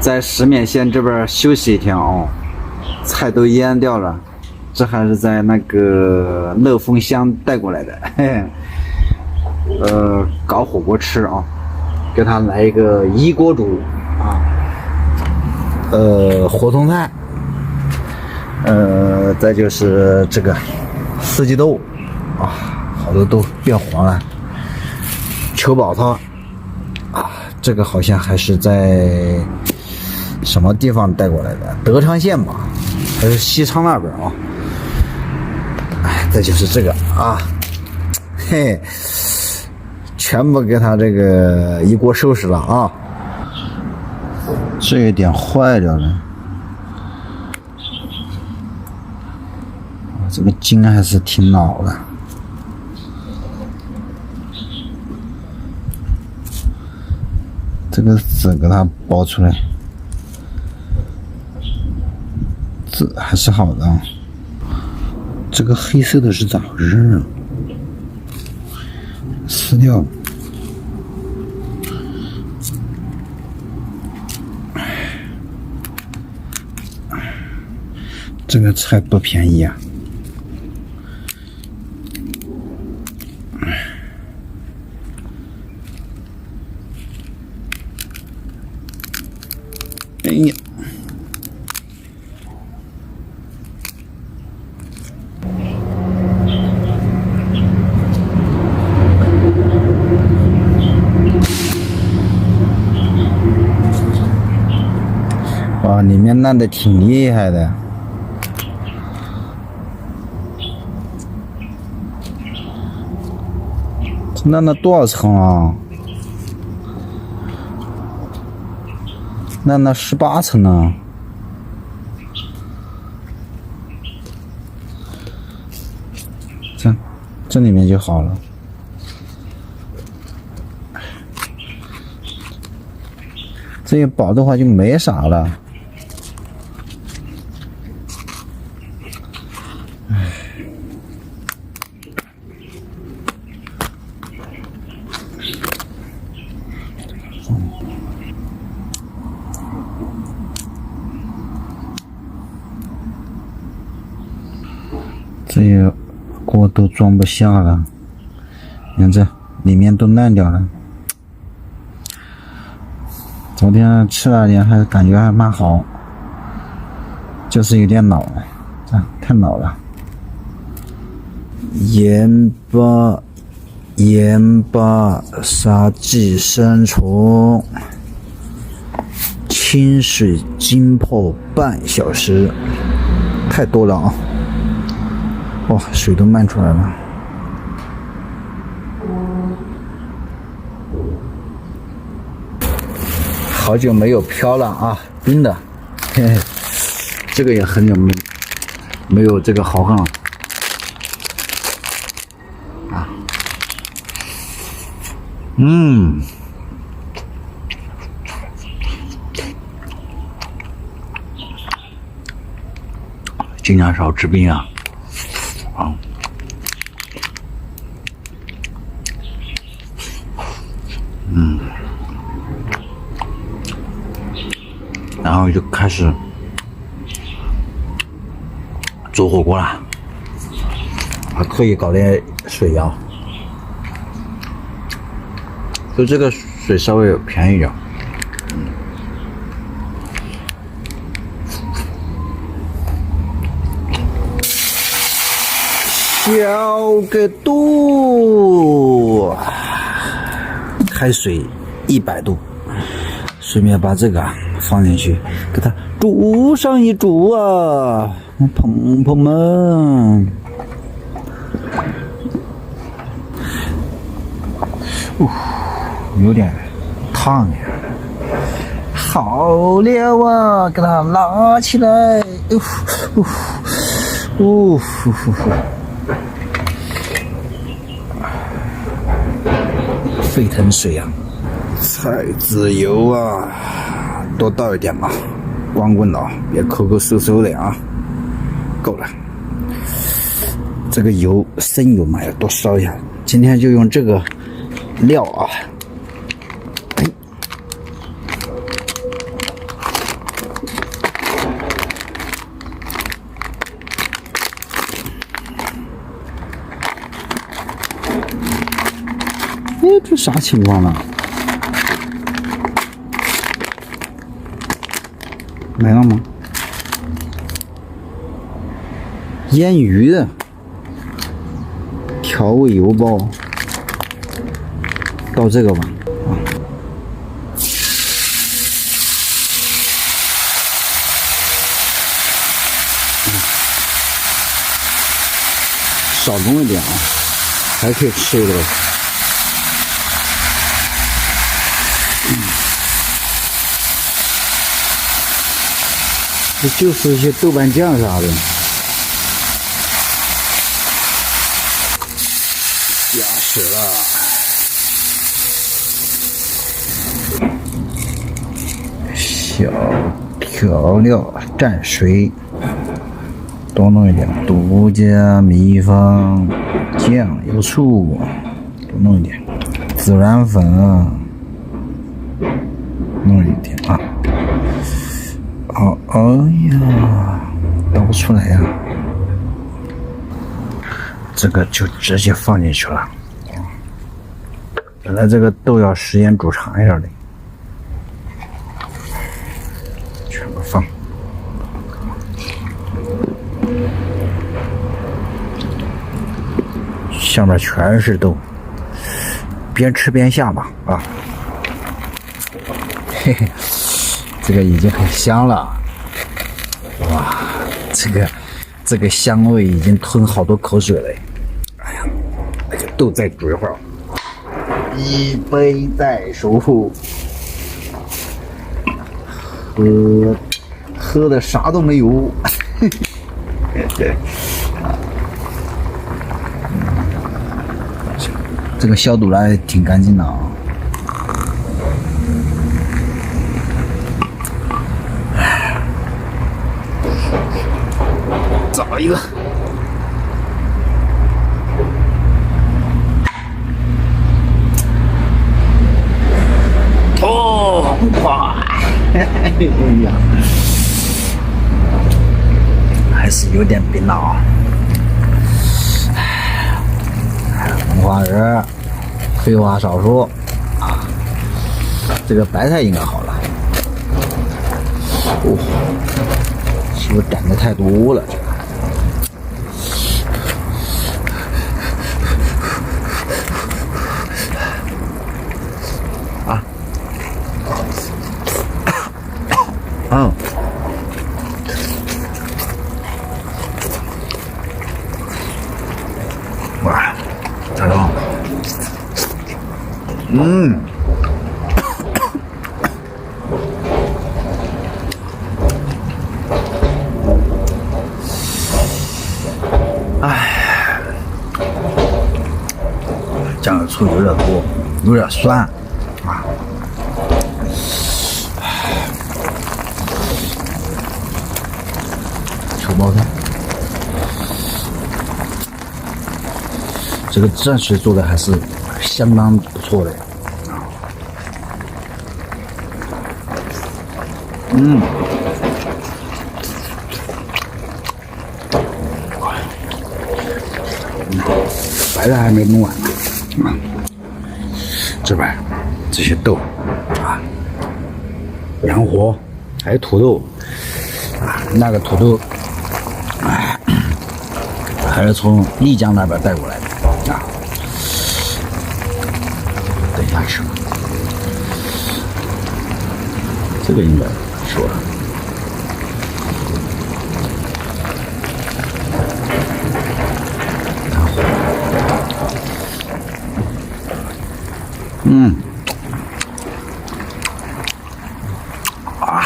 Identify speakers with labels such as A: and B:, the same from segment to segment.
A: 在石棉县这边休息一天哦，菜都腌掉了，这还是在那个乐丰乡带过来的，嘿嘿。搞火锅吃啊，给他来一个一锅煮啊，活葱菜，再就是这个四季豆啊，好多都变黄了，球宝汤啊，这个好像还是在什么地方带过来的，德昌县吧，还是西昌那边啊。哎，再就是这个啊，嘿。全部给他这个一锅收拾了啊！这一点坏掉了，这个筋还是挺老的。这个籽给它剥出来，籽还是好的。这个黑色的是咋回事啊？撕掉。这个菜不便宜啊！哎呀！哇，里面烂的挺厉害的。烂了多少层啊？烂了18层呢。这里面就好了。这一薄的话就没啥了。这些锅都装不下了，你看这里面都烂掉了。昨天吃了点，还感觉还蛮好，就是有点老，太老了。盐巴杀寄生虫，清水浸泡半小时，太多了啊！哇，水都漫出来了。好久没有漂了啊，冰的，嘿嘿，这个也很久没有这个好看了啊。尽量少吃冰啊。然后就开始做火锅了，还可以搞点水啊，就这个水稍微便宜点。小个度，开水100度，顺便把这个放进去，给它煮上一煮啊，朋友们。有点烫呀，好了啊，给它拉起来，沸腾水啊，菜籽油啊，多倒一点吧，光棍的啊，别抠抠搜搜的啊，够了。这个油生油嘛，要多烧一下。今天就用这个料啊，哎，这啥情况呢？没了吗？腌鱼的调味油包，倒这个吧。少弄一点啊，还可以吃一个。这就是一些豆瓣酱啥的。压实了。小调料蘸水。多弄一点独家秘方酱油醋，多弄一点孜然粉，弄一点啊。好，哎呀，倒不出来呀，这个就直接放进去了。本来这个豆要时间煮长一点的，全部放。上面全是豆，边吃边下吧啊！嘿嘿，这个已经很香了，哇，这个香味已经吞好多口水了。哎呀，那个豆再煮一会儿，一杯在手，喝的啥都没有。这个消毒来挺干净的啊。找一个。痛快！哎呀，还是有点冰了。红花仁，废话少说啊，这个白菜应该好了。哦，是不是擀的太多了？这个。啊，嗯。哇，咋样？嗯，哎，酱油醋有点多，有点酸啊。手包菜。这个蘸水做的还是相当不错的，嗯，白菜还没弄完呢，这边这些豆啊，洋活，还有土豆啊，那个土豆啊，还是从丽江那边带过来的。啊，等一下吃吧，这个应该是吧？嗯，啊，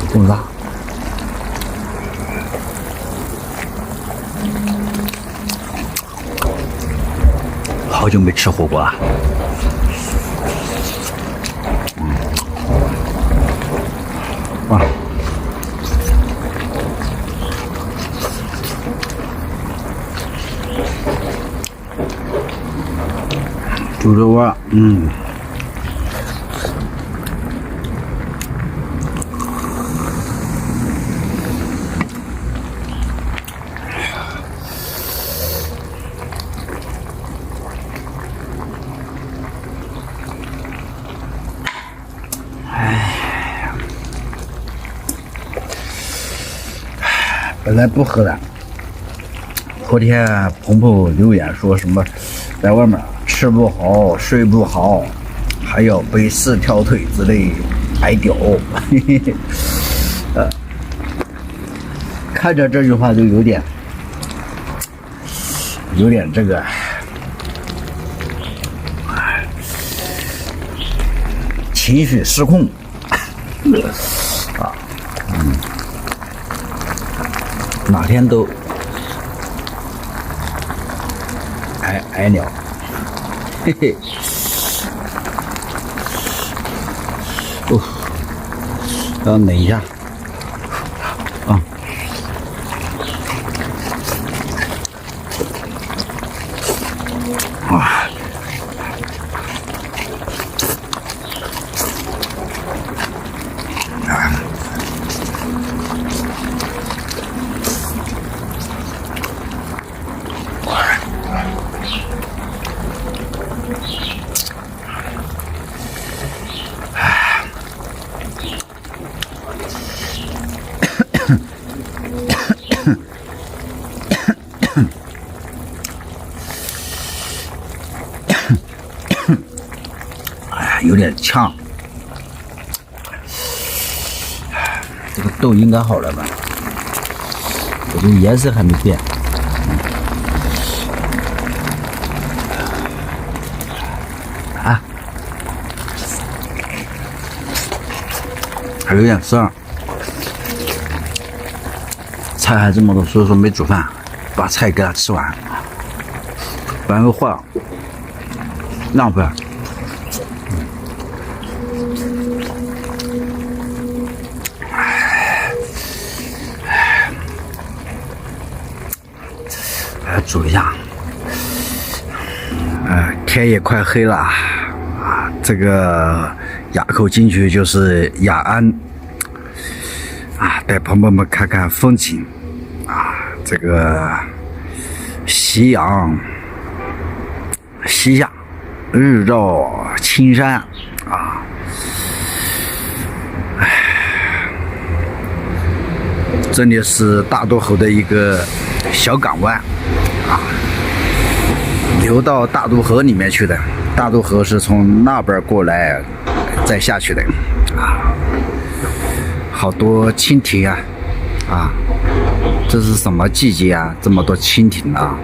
A: 这么辣。好久没吃火锅了。哇，肉味，本来不喝的，昨天鹏鹏留言说什么，在外面吃不好、睡不好，还要背4条腿之类，挨屌。看着这句话就有点这个，情绪失控啊，哪天都挨鸟，嘿嘿，哦，要扪一下，啊。有点呛，这个豆应该好了吧？我这颜色还没变。啊，还有点涩。菜还这么多，所以说没煮饭，把菜给它吃完，不然会坏了，浪费。煮一下，天也快黑了啊，这个垭口进去就是雅安啊，带朋友们看看风景啊，这个夕阳西下，日照青山啊，这里是大渡河的一个小港湾。流到大渡河里面去的，大渡河是从那边过来再下去的啊，好多蜻蜓啊，这是什么季节啊？这么多蜻蜓啊！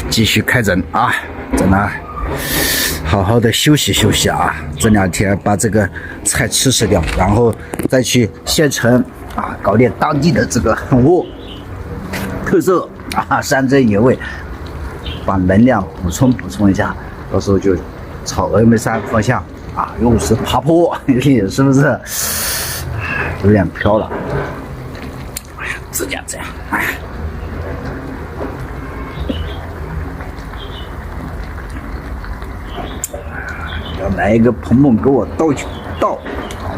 A: 继续开整啊，在那好好的休息休息啊，这2天把这个菜吃掉，然后再去县城啊，搞点当地的这个特色啊，山珍野味，把能量补充一下，到时候就朝峨眉山方向啊，又是爬坡，是不是？有点飘了，哎呀，这样，哎。要来一个鹏鹏给我倒酒，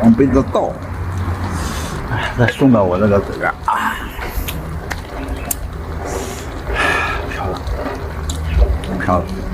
A: 往杯子倒，再送到我这个嘴边啊。漂亮。